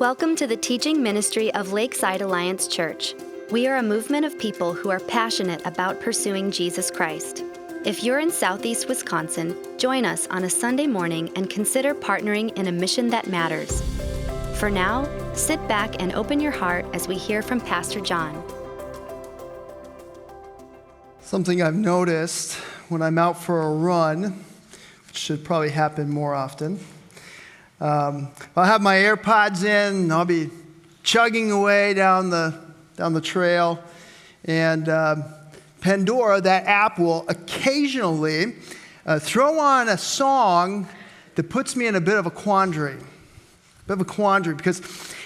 Welcome to the teaching ministry of Lakeside Alliance Church. We are a movement of people who are passionate about pursuing Jesus Christ. If you're in Southeast Wisconsin, join us on a Sunday morning and consider partnering in a mission that matters. For now, sit back and open your heart as we hear from Pastor John. Something I've noticed when I'm out for a run, which should probably happen more often, I'll have my AirPods in, and I'll be chugging away down the trail, and Pandora, that app, will occasionally throw on a song that puts me in a bit of a quandary. Because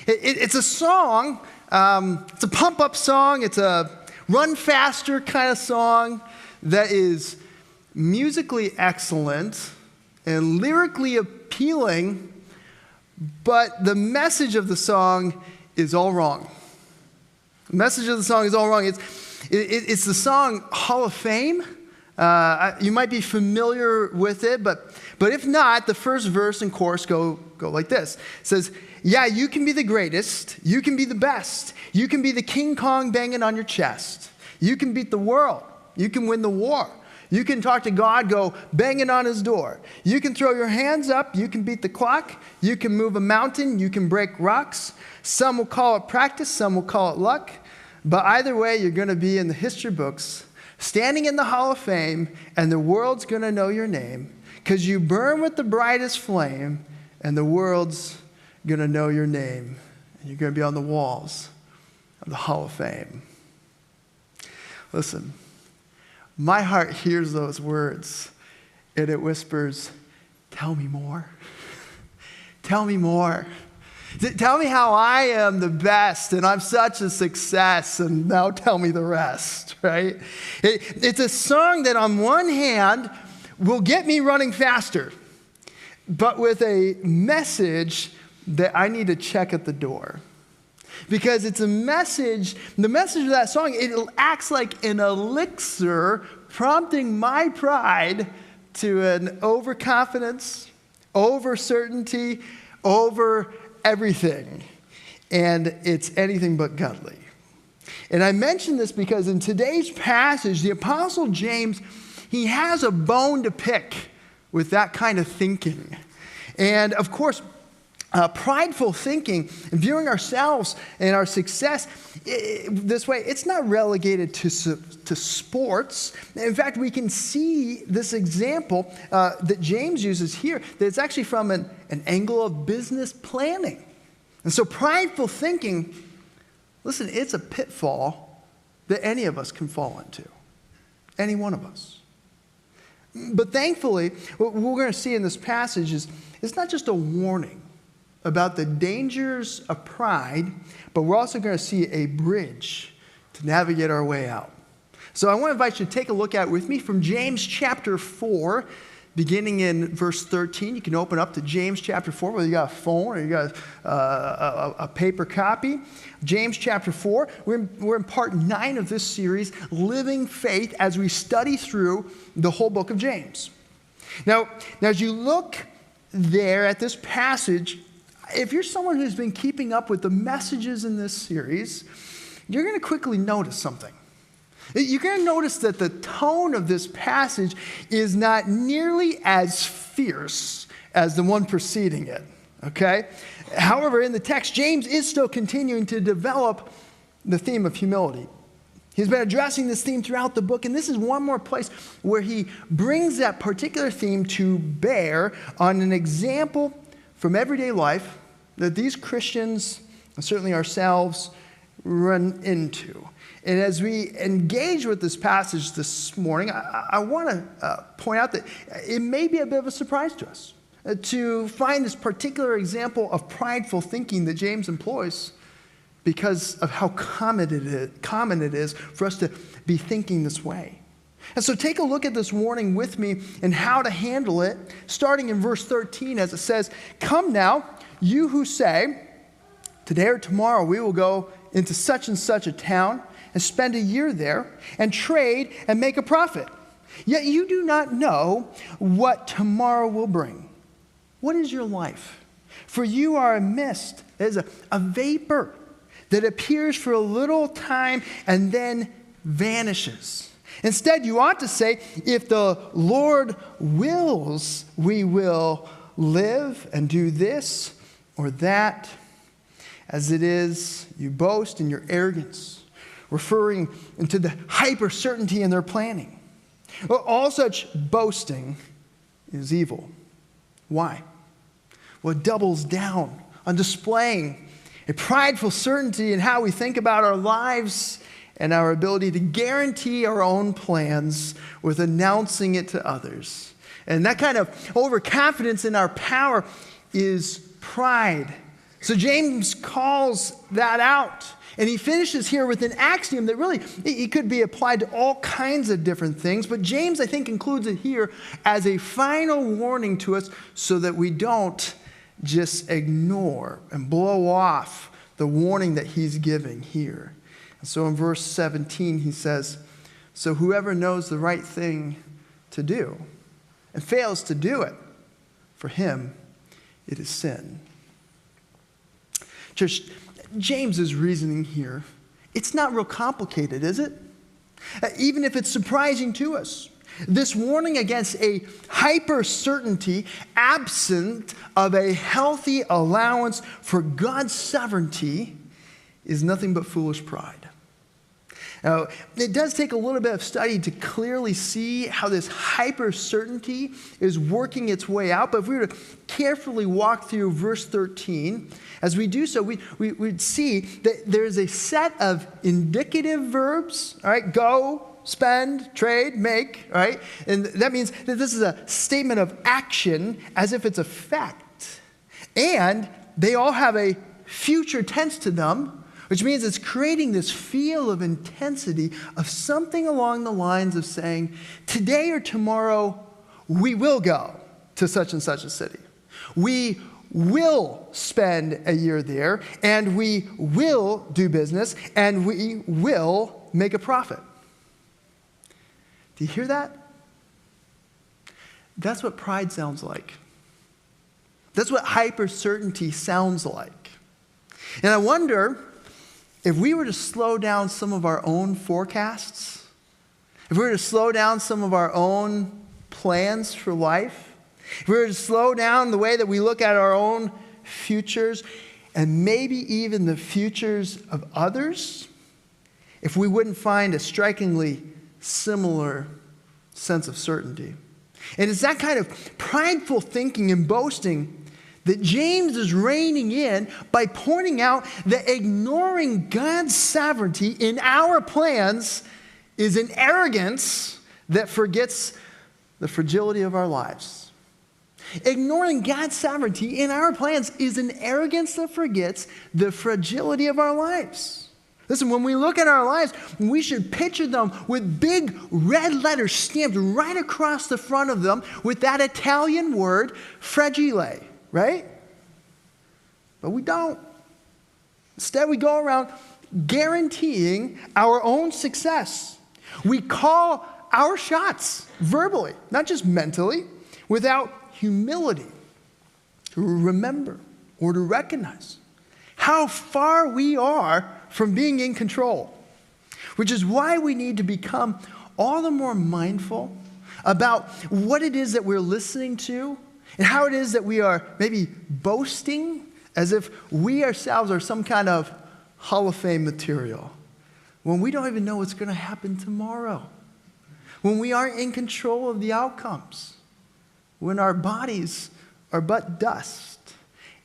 it's a song, it's a pump-up song, it's a run faster kind of song that is musically excellent and lyrically appealing, but the message of the song is all wrong. The message of the song is all wrong. It's the song Hall of Fame. You might be familiar with it, but if not, the first verse and chorus go like this. It says, yeah, you can be the greatest. You can be the best. You can be the King Kong banging on your chest. You can beat the world. You can win the war. You can talk to God, go banging on his door. You can throw your hands up. You can beat the clock. You can move a mountain. You can break rocks. Some will call it practice. Some will call it luck. But either way, you're going to be in the history books, standing in the Hall of Fame, and the world's going to know your name because you burn with the brightest flame, and the world's going to know your name, and you're going to be on the walls of the Hall of Fame. Listen. My heart hears those words, and it whispers, tell me more. Tell me more. Tell me how I am the best, and I'm such a success, and now tell me the rest, right? It's a song that on one hand will get me running faster, but with a message that I need to check at the door. Because it's a message, the message of that song, it acts like an elixir prompting my pride to an overconfidence, over certainty, over everything. And it's anything but godly. And I mention this because in today's passage, the Apostle James, he has a bone to pick with that kind of thinking. And of course, prideful thinking and viewing ourselves and our success this way, it's not relegated to sports. In fact, we can see this example that James uses here, that it's actually from an angle of business planning. And so prideful thinking, listen, it's a pitfall that any of us can fall into. Any one of us. But thankfully, what we're going to see in this passage is it's not just a warning about the dangers of pride, but we're also going to see a bridge to navigate our way out. So I want to invite you to take a look at with me from James chapter 4, beginning in verse 13. You can open up to James chapter 4, whether you got a phone or you got a paper copy. James chapter 4, we're in part 9 of this series, Living Faith, as we study through the whole book of James. Now as you look there at this passage, if you're someone who's been keeping up with the messages in this series, you're going to quickly notice something. You're going to notice that the tone of this passage is not nearly as fierce as the one preceding it, okay? However, in the text, James is still continuing to develop the theme of humility. He's been addressing this theme throughout the book, and this is one more place where he brings that particular theme to bear on an example from everyday life that these Christians, and certainly ourselves, run into. And as we engage with this passage this morning, I want to point out that it may be a bit of a surprise to us to find this particular example of prideful thinking that James employs because of how common it is for us to be thinking this way. And so take a look at this warning with me and how to handle it, starting in verse 13 as it says, "Come now, you who say, today or tomorrow we will go into such and such a town and spend a year there and trade and make a profit. Yet you do not know what tomorrow will bring. What is your life? For you are a mist, that is a vapor that appears for a little time and then vanishes. Instead, you ought to say, if the Lord wills, we will live and do this or that. As it is, you boast in your arrogance, referring to the hyper certainty in their planning. All such boasting is evil. Why? Well, it doubles down on displaying a prideful certainty in how we think about our lives and our ability to guarantee our own plans with announcing it to others. And that kind of overconfidence in our power is pride. So James calls that out. And he finishes here with an axiom that really, it could be applied to all kinds of different things. But James, I think, includes it here as a final warning to us so that we don't just ignore and blow off the warning that he's giving here. And so in verse 17, he says, so whoever knows the right thing to do and fails to do it, for him it is sin. Church, James's reasoning here, it's not real complicated, is it? Even if it's surprising to us. This warning against a hyper certainty absent of a healthy allowance for God's sovereignty is nothing but foolish pride. Now, it does take a little bit of study to clearly see how this hyper certainty is working its way out. But if we were to carefully walk through verse 13, as we do so, we'd see that there's a set of indicative verbs, all right? Go, spend, trade, make, all right? And that means that this is a statement of action as if it's a fact. And they all have a future tense to them, which means it's creating this feel of intensity of something along the lines of saying, today or tomorrow, we will go to such and such a city. We will spend a year there, and we will do business, and we will make a profit. Do you hear that? That's what pride sounds like. That's what hyper certainty sounds like. And I wonder, if we were to slow down some of our own forecasts, if we were to slow down some of our own plans for life, if we were to slow down the way that we look at our own futures, and maybe even the futures of others, if we wouldn't find a strikingly similar sense of certainty. And it's that kind of prideful thinking and boasting that James is reining in by pointing out that ignoring God's sovereignty in our plans is an arrogance that forgets the fragility of our lives. Ignoring God's sovereignty in our plans is an arrogance that forgets the fragility of our lives. Listen, when we look at our lives, we should picture them with big red letters stamped right across the front of them with that Italian word, fragile. Right? But we don't. Instead, we go around guaranteeing our own success. We call our shots verbally, not just mentally, without humility to remember or to recognize how far we are from being in control, which is why we need to become all the more mindful about what it is that we're listening to and how it is that we are maybe boasting as if we ourselves are some kind of Hall of Fame material when we don't even know what's going to happen tomorrow, when we aren't in control of the outcomes, when our bodies are but dust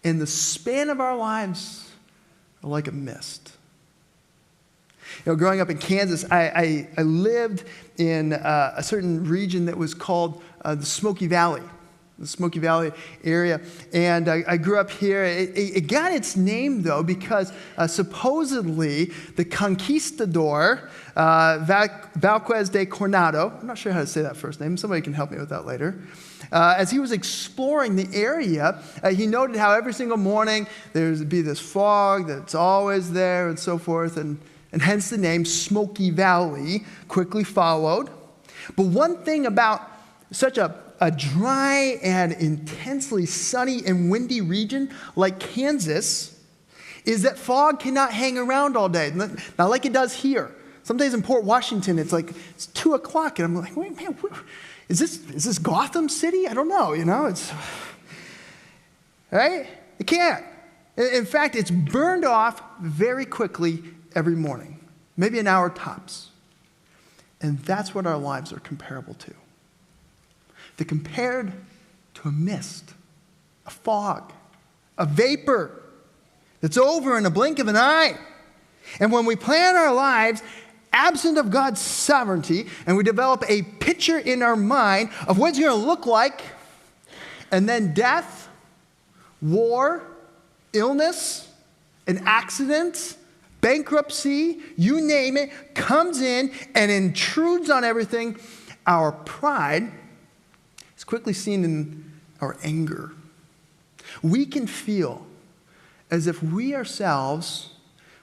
and the span of our lives are like a mist. You know, growing up in Kansas, I lived in a certain region that was called the Smoky Valley. The Smoky Valley area. And I grew up here. It got its name, though, because supposedly the conquistador, Valquez de Coronado, I'm not sure how to say that first name. Somebody can help me with that later. As he was exploring the area, he noted how every single morning there would be this fog that's always there and so forth, and hence the name Smoky Valley quickly followed. But one thing about such a a dry and intensely sunny and windy region like Kansas is that fog cannot hang around all day. Not like it does here. Some days in Port Washington, it's 2 o'clock, and I'm like, wait, man, is this Gotham City? I don't know, it's, right? It can't. In fact, it's burned off very quickly every morning, maybe an hour tops. And that's what our lives are comparable to. They're compared to a mist, a fog, a vapor that's over in a blink of an eye. And when we plan our lives absent of God's sovereignty, and we develop a picture in our mind of what it's going to look like, and then death, war, illness, an accident, bankruptcy, you name it, comes in and intrudes on everything, our pride is quickly seen in our anger. We can feel as if we ourselves,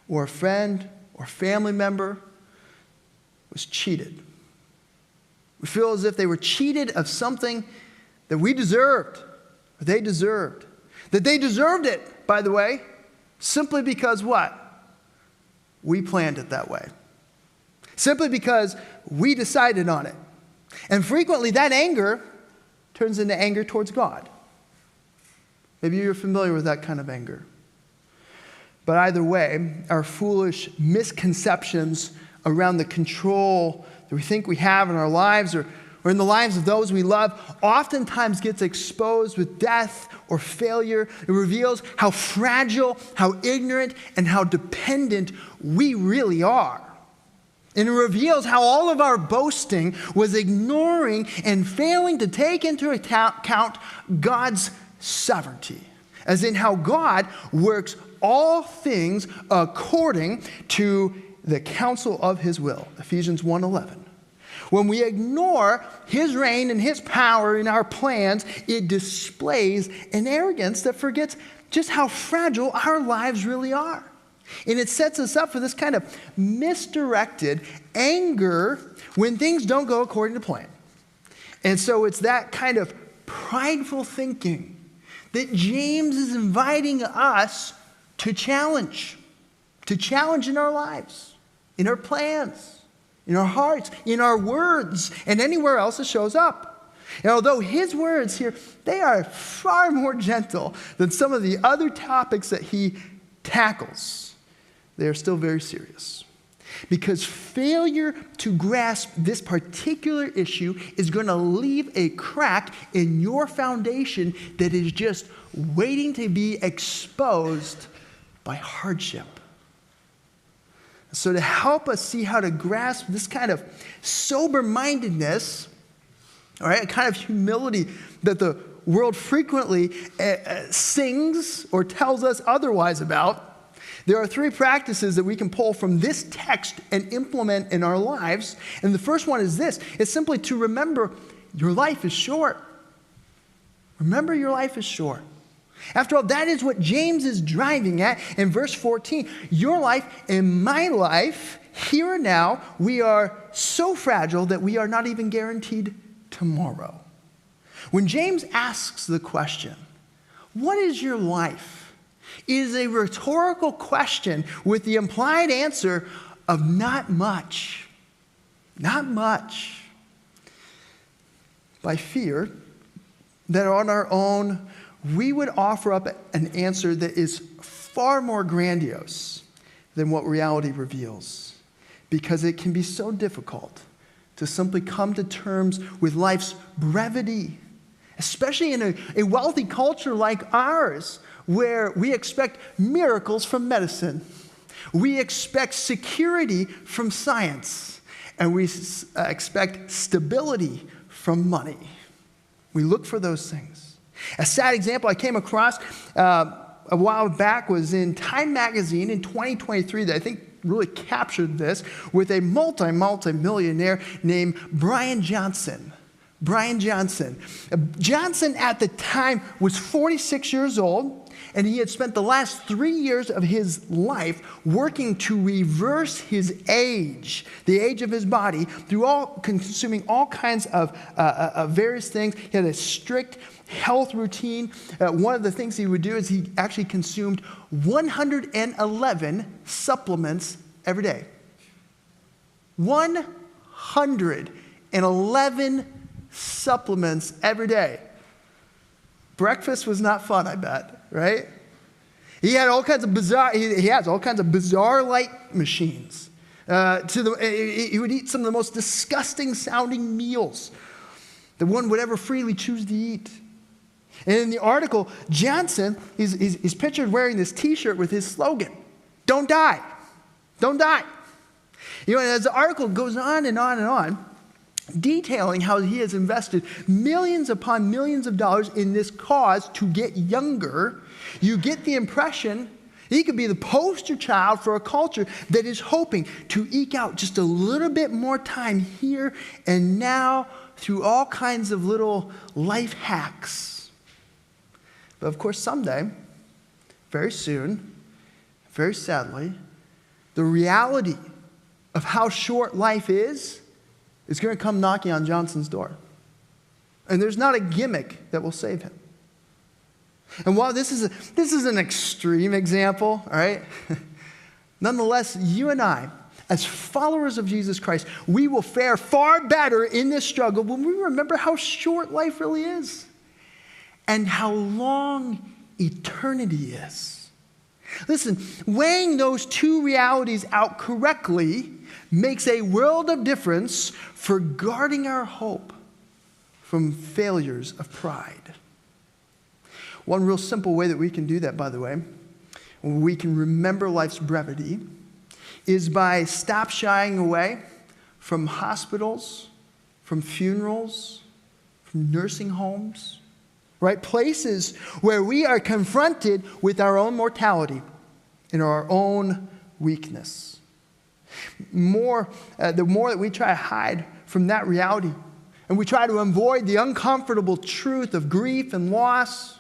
or a friend or family member, was cheated. We feel as if they were cheated of something that we deserved, or they deserved. That they deserved it, by the way, simply because what? We planned it that way. Simply because we decided on it. And frequently that anger turns into anger towards God. Maybe you're familiar with that kind of anger. But either way, our foolish misconceptions around the control that we think we have in our lives or in the lives of those we love oftentimes gets exposed with death or failure. It reveals how fragile, how ignorant, and how dependent we really are. And it reveals how all of our boasting was ignoring and failing to take into account God's sovereignty, as in how God works all things according to the counsel of his will, Ephesians 1:11. When we ignore his reign and his power in our plans, it displays an arrogance that forgets just how fragile our lives really are. And it sets us up for this kind of misdirected anger when things don't go according to plan. And so it's that kind of prideful thinking that James is inviting us to challenge in our lives, in our plans, in our hearts, in our words, and anywhere else it shows up. And although his words here, they are far more gentle than some of the other topics that he tackles, they are still very serious. Because failure to grasp this particular issue is going to leave a crack in your foundation that is just waiting to be exposed by hardship. So to help us see how to grasp this kind of sober-mindedness, all right, a kind of humility that the world frequently sings or tells us otherwise about, there are 3 practices that we can pull from this text and implement in our lives. And the first one is this. It's simply to remember your life is short. Remember your life is short. After all, that is what James is driving at in verse 14. Your life and my life, here and now, we are so fragile that we are not even guaranteed tomorrow. When James asks the question, what is your life? It is a rhetorical question with the implied answer of not much. Not much. By fear that on our own we would offer up an answer that is far more grandiose than what reality reveals, because it can be so difficult to simply come to terms with life's brevity, especially in a wealthy culture like ours, where we expect miracles from medicine, we expect security from science, and we expect stability from money. We look for those things. A sad example I came across a while back was in Time magazine in 2023 that I think really captured this, with a multi-millionaire named Brian Johnson. Brian Johnson. Johnson at the time was 46 years old, and he had spent the last 3 years of his life working to reverse his age, the age of his body, through consuming all kinds of various things. He had a strict health routine. One of the things he would do is he actually consumed 111 supplements every day. 111 supplements every day. Breakfast was not fun, I bet, right? He had all kinds of bizarre, he has all kinds of bizarre light machines. He would eat some of the most disgusting sounding meals that one would ever freely choose to eat. And in the article, Johnson is pictured wearing this t-shirt with his slogan, "Don't die, don't die." And as the article goes on and on and on, detailing how he has invested millions upon millions of dollars in this cause to get younger, you get the impression he could be the poster child for a culture that is hoping to eke out just a little bit more time here and now through all kinds of little life hacks. But of course, someday, very soon, very sadly, the reality of how short life is going to come knocking on Johnson's door. And there's not a gimmick that will save him. And while this is an extreme example, all right, nonetheless, you and I, as followers of Jesus Christ, we will fare far better in this struggle when we remember how short life really is and how long eternity is. Listen, weighing those two realities out correctly makes a world of difference for guarding our hope from failures of pride. One real simple way that we can do that, by the way, when we can remember life's brevity, is by stop shying away from hospitals, from funerals, from nursing homes, right? Places where we are confronted with our own mortality and our own weakness. The more that we try to hide from that reality, and we try to avoid the uncomfortable truth of grief and loss,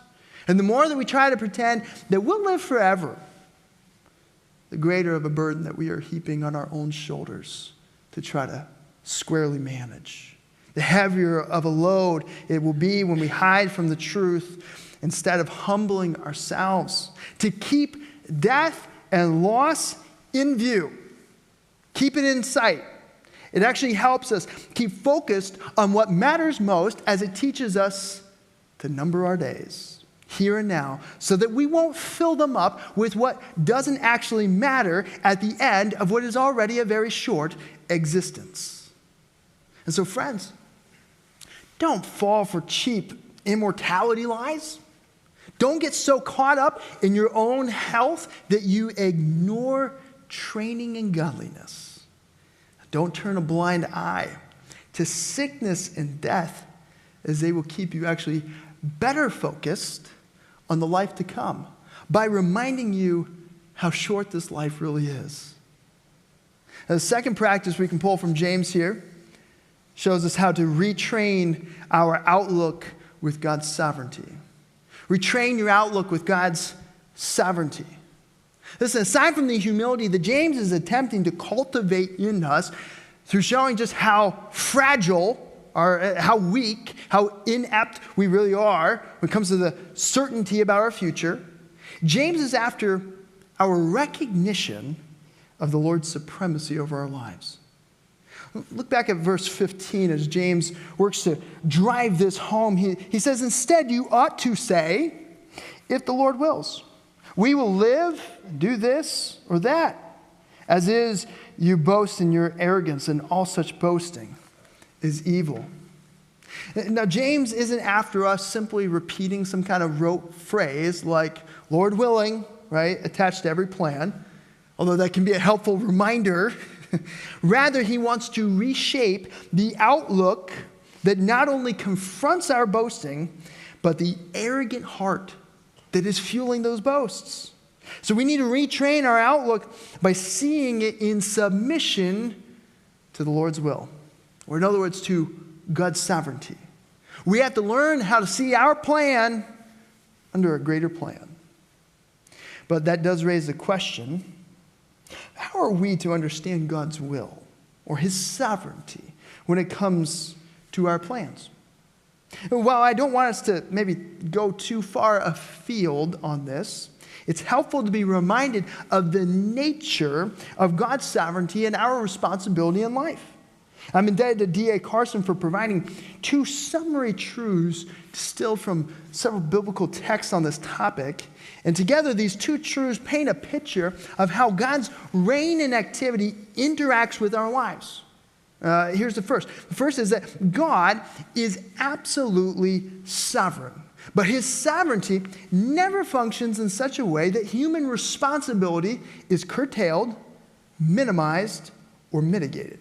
and the more that we try to pretend that we'll live forever, the greater of a burden that we are heaping on our own shoulders to try to squarely manage. The heavier of a load it will be when we hide from the truth instead of humbling ourselves to keep death and loss in view. Keep it in sight. It actually helps us keep focused on what matters most as it teaches us to number our days, here and now, so that we won't fill them up with what doesn't actually matter at the end of what is already a very short existence. And so, friends, don't fall for cheap immortality lies. Don't get so caught up in your own health that you ignore training in godliness. Don't turn a blind eye to sickness and death, as they will keep you actually better focused on the life to come by reminding you how short this life really is. Now, the second practice we can pull from James here shows us how to retrain our outlook with God's sovereignty. Retrain your outlook with God's sovereignty. Listen, aside from the humility that James is attempting to cultivate in us through showing just how fragile or how weak, how inept we really are when it comes to the certainty about our future, James is after our recognition of the Lord's supremacy over our lives. Look back at verse 15 as James works to drive this home. He says, instead, you ought to say, if the Lord wills, we will live, do this or that. As is, you boast in your arrogance, and all such boasting is evil. Now, James isn't after us simply repeating some kind of rote phrase like, Lord willing, right, attached to every plan, although that can be a helpful reminder. Rather, he wants to reshape the outlook that not only confronts our boasting, but the arrogant heart that is fueling those boasts. So we need to retrain our outlook by seeing it in submission to the Lord's will, or in other words, to God's sovereignty. We have to learn how to see our plan under a greater plan. But that does raise the question, how are we to understand God's will or his sovereignty when it comes to our plans? While I don't want us to maybe go too far afield on this, it's helpful to be reminded of the nature of God's sovereignty and our responsibility in life. I'm indebted to D.A. Carson for providing two summary truths distilled from several biblical texts on this topic. And together, these two truths paint a picture of how God's reign and activity interacts with our lives. Here's the first. The first is that God is absolutely sovereign. But his sovereignty never functions in such a way that human responsibility is curtailed, minimized, or mitigated.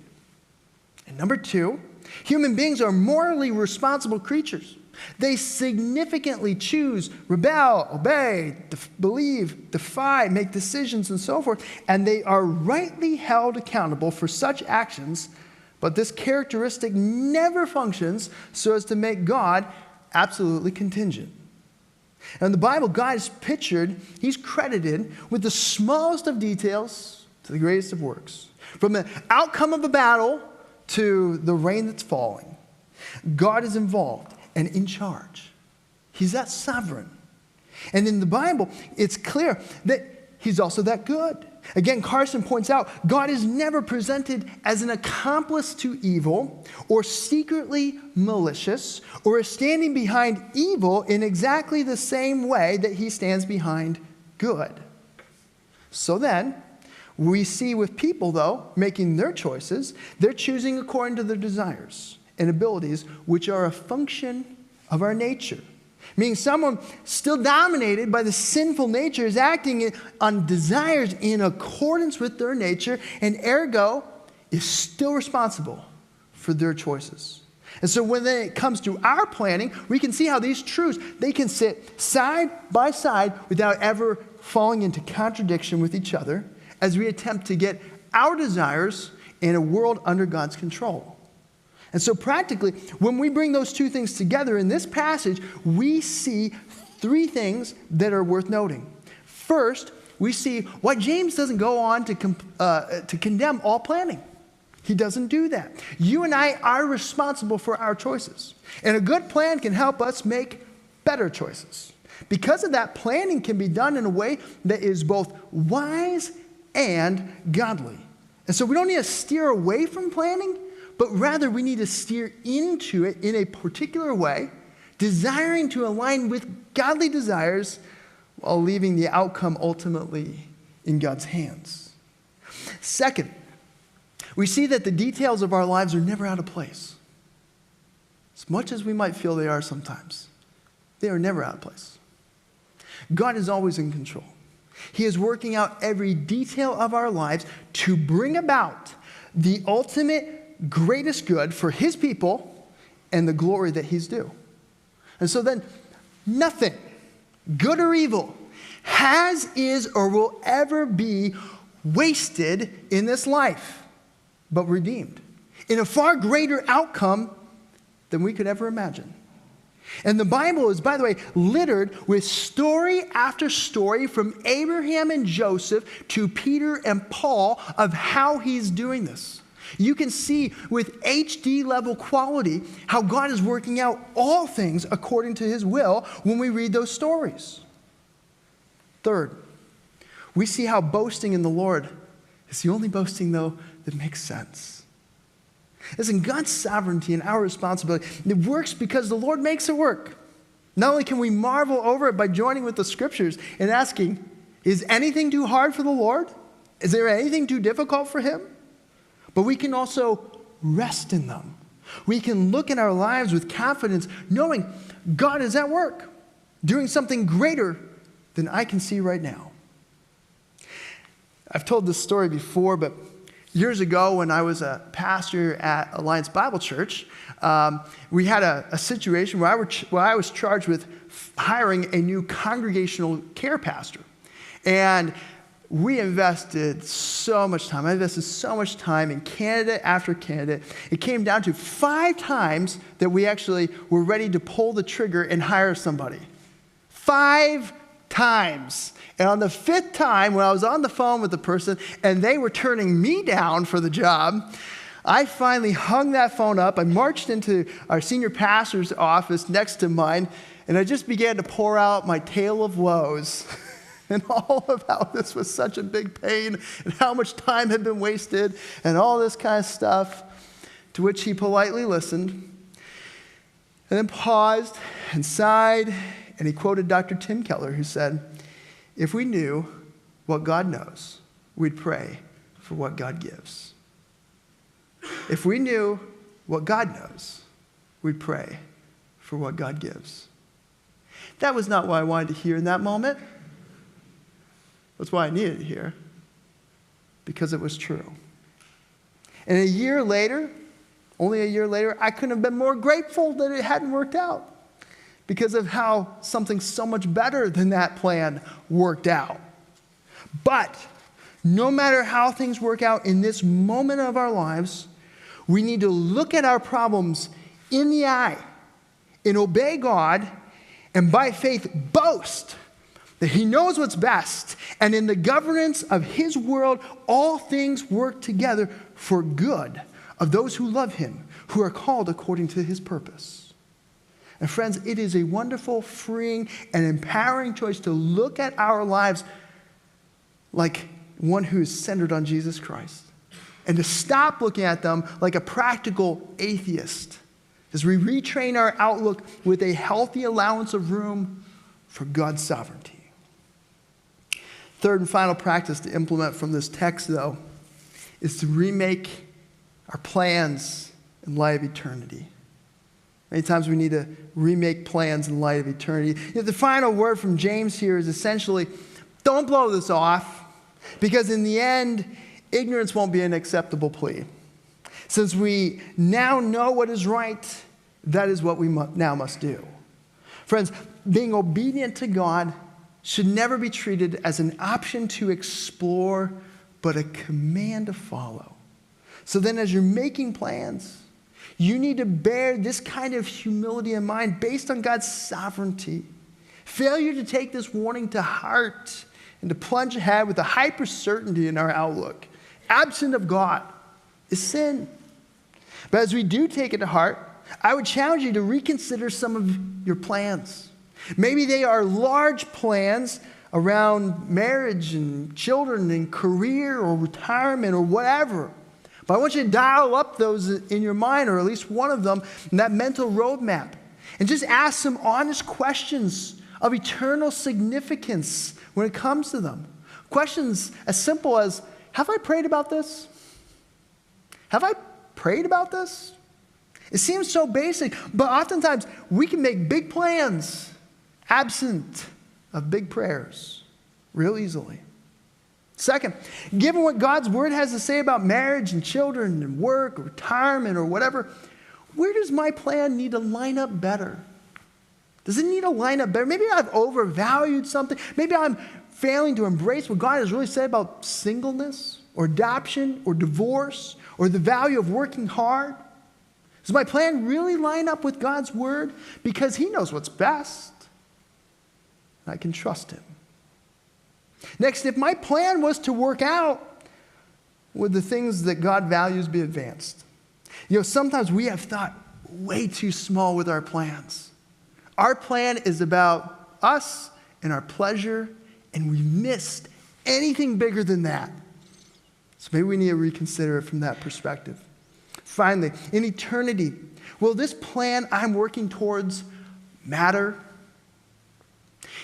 And number two, human beings are morally responsible creatures. They significantly choose, rebel, obey, believe, defy, make decisions, and so forth. And they are rightly held accountable for such actions. But this characteristic never functions so as to make God absolutely contingent. And in the Bible, God is pictured, he's credited with the smallest of details to the greatest of works. From the outcome of a battle to the rain that's falling, God is involved and in charge. He's that sovereign. And in the Bible, it's clear that he's also that good. Again, Carson points out, God is never presented as an accomplice to evil or secretly malicious or as standing behind evil in exactly the same way that he stands behind good. So then, we see with people, though, making their choices, they're choosing according to their desires and abilities, which are a function of our nature. Meaning someone still dominated by the sinful nature is acting on desires in accordance with their nature, and ergo is still responsible for their choices. And so when it comes to our planning, we can see how these truths, they can sit side by side without ever falling into contradiction with each other as we attempt to get our desires in a world under God's control. And so practically, when we bring those two things together in this passage, we see three things that are worth noting. First, we see why James doesn't go on to condemn all planning. He doesn't do that. You and I are responsible for our choices. And a good plan can help us make better choices. Because of that, planning can be done in a way that is both wise and godly. And so we don't need to steer away from planning, but rather we need to steer into it in a particular way, desiring to align with godly desires while leaving the outcome ultimately in God's hands. Second, we see that the details of our lives are never out of place. As much as we might feel they are sometimes, they are never out of place. God is always in control. He is working out every detail of our lives to bring about the ultimate greatest good for his people and the glory that he's due. And so then, nothing, good or evil, has, is, or will ever be wasted in this life, but redeemed in a far greater outcome than we could ever imagine. And the Bible is, by the way, littered with story after story from Abraham and Joseph to Peter and Paul of how he's doing this. You can see with HD level quality how God is working out all things according to his will when we read those stories. Third, we see how boasting in the Lord is the only boasting, though, that makes sense. Listen, God's sovereignty and our responsibility, it works because the Lord makes it work. Not only can we marvel over it by joining with the scriptures and asking, is anything too hard for the Lord? Is there anything too difficult for him? But we can also rest in them. We can look at our lives with confidence, knowing God is at work, doing something greater than I can see right now. I've told this story before, but years ago when I was a pastor at Alliance Bible Church, we had a situation where I was charged with hiring a new congregational care pastor. And we invested so much time. I invested so much time in candidate after candidate. It came down to 5 times that we actually were ready to pull the trigger and hire somebody. 5 times. And on the 5th time, when I was on the phone with the person and they were turning me down for the job, I finally hung that phone up. I marched into our senior pastor's office next to mine, and I just began to pour out my tale of woes and all of how this was such a big pain and how much time had been wasted and all this kind of stuff, to which he politely listened and then paused and sighed, and he quoted Dr. Tim Keller, who said, "If we knew what God knows, we'd pray for what God gives." If we knew what God knows, we'd pray for what God gives. That was not what I wanted to hear in that moment. That's why I needed to hear, because it was true. And a year later, only a year later, I couldn't have been more grateful that it hadn't worked out, because of how something so much better than that plan worked out. But no matter how things work out in this moment of our lives, we need to look at our problems in the eye and obey God, and by faith boast that He knows what's best, and in the governance of His world, all things work together for good of those who love Him, who are called according to His purpose. And friends, it is a wonderful, freeing, and empowering choice to look at our lives like one who is centered on Jesus Christ, and to stop looking at them like a practical atheist as we retrain our outlook with a healthy allowance of room for God's sovereignty. Third and final practice to implement from this text, though, is to remake our plans in light of eternity. Many times we need to remake plans in light of eternity. The final word from James here is essentially, don't blow this off, because in the end, ignorance won't be an acceptable plea. Since we now know what is right, that is what we now must do. Friends, being obedient to God should never be treated as an option to explore, but a command to follow. So then as you're making plans, you need to bear this kind of humility in mind based on God's sovereignty. Failure to take this warning to heart and to plunge ahead with a hyper certainty in our outlook, absent of God, is sin. But as we do take it to heart, I would challenge you to reconsider some of your plans. Maybe they are large plans around marriage and children and career or retirement or whatever. But I want you to dial up those in your mind, or at least one of them, in that mental roadmap. And just ask some honest questions of eternal significance when it comes to them. Questions as simple as, have I prayed about this? Have I prayed about this? It seems so basic, but oftentimes we can make big plans absent of big prayers real easily. Second, given what God's word has to say about marriage and children and work or retirement or whatever, where does my plan need to line up better? Does it need to line up better? Maybe I've overvalued something. Maybe I'm failing to embrace what God has really said about singleness or adoption or divorce or the value of working hard. Does my plan really line up with God's word? Because He knows what's best. I can trust Him. Next, if my plan was to work out, would the things that God values be advanced? Sometimes we have thought way too small with our plans. Our plan is about us and our pleasure, and we missed anything bigger than that. So maybe we need to reconsider it from that perspective. Finally, in eternity, will this plan I'm working towards matter?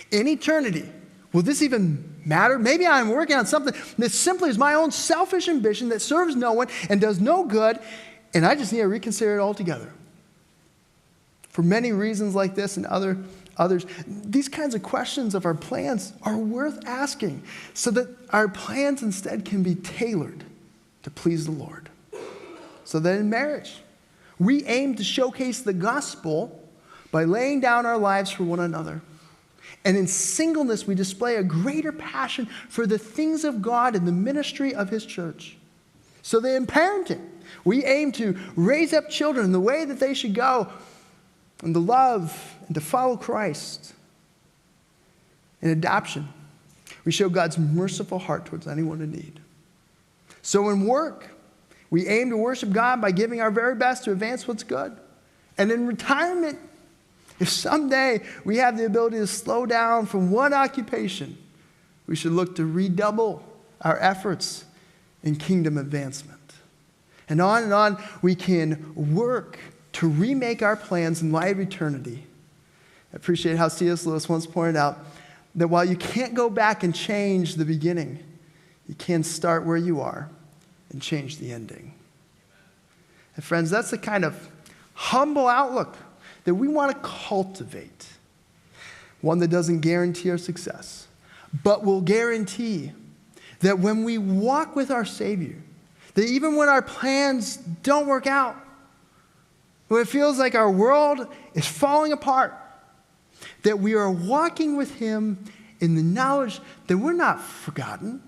In eternity, will this even matter? Maybe I'm working on something that simply is my own selfish ambition that serves no one and does no good, and I just need to reconsider it altogether. For many reasons like this and others, these kinds of questions of our plans are worth asking so that our plans instead can be tailored to please the Lord. So that in marriage, we aim to showcase the gospel by laying down our lives for one another. And in singleness, we display a greater passion for the things of God and the ministry of his church. So that in parenting, we aim to raise up children in the way that they should go, and to love and to follow Christ. In adoption, we show God's merciful heart towards anyone in need. So in work, we aim to worship God by giving our very best to advance what's good. And in retirement, if someday we have the ability to slow down from one occupation, we should look to redouble our efforts in kingdom advancement. And on we can work to remake our plans in light of eternity. I appreciate how C.S. Lewis once pointed out that while you can't go back and change the beginning, you can start where you are and change the ending. And friends, that's the kind of humble outlook that we want to cultivate. One that doesn't guarantee our success, but will guarantee that when we walk with our Savior, that even when our plans don't work out, when it feels like our world is falling apart, that we are walking with him in the knowledge that we're not forgotten,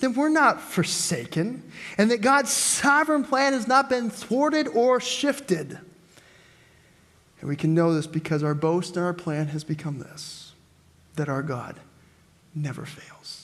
that we're not forsaken, and that God's sovereign plan has not been thwarted or shifted. And we can know this because our boast and our plan has become this, that our God never fails.